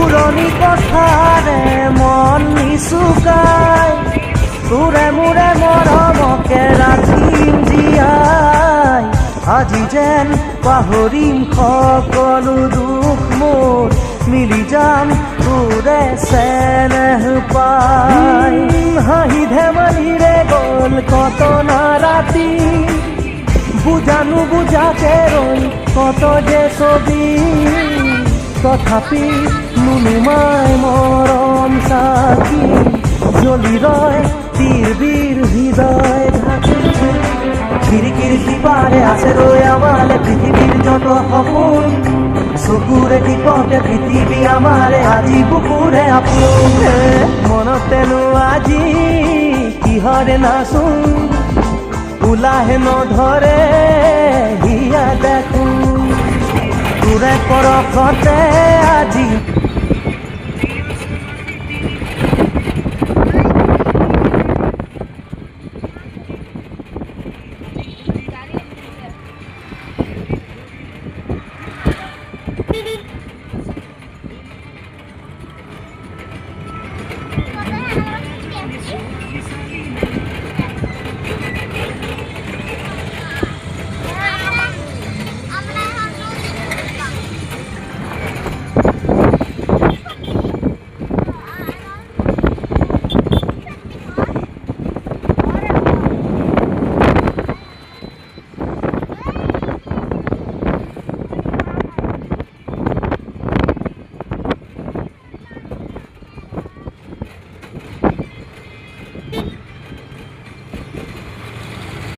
পুৰণি কথাৰে মন নিচুকাই তোৰে মোৰে মৰমকে ৰাখিম জীয়াই আজি যেন পাহৰিম সকলো দুখ মোৰ মিলি যাম তোৰে চেনেহ পাই হাঁহি ধেমালিৰে গ'ল কত না ৰাতি বুজানো বুজাকে ৰৈ কত যে ছবি তথাপি নুনুমাই মৰম চাকি জ্বলি ৰয় তীৰ হৃদয় ঢাকি খিৰিকীৰ সিপাৰে আছে ৰৈ আমালে পৃথিৱীৰ যত সপোন চকুৰে টিপতে পৃথিৱী আমাৰে আজি বুকুৰে আপোন মনতেনো আজি কিহৰে নাচোন ওলাহে নধৰে হিয়া দেখোন তোৰে পৰশতে আজি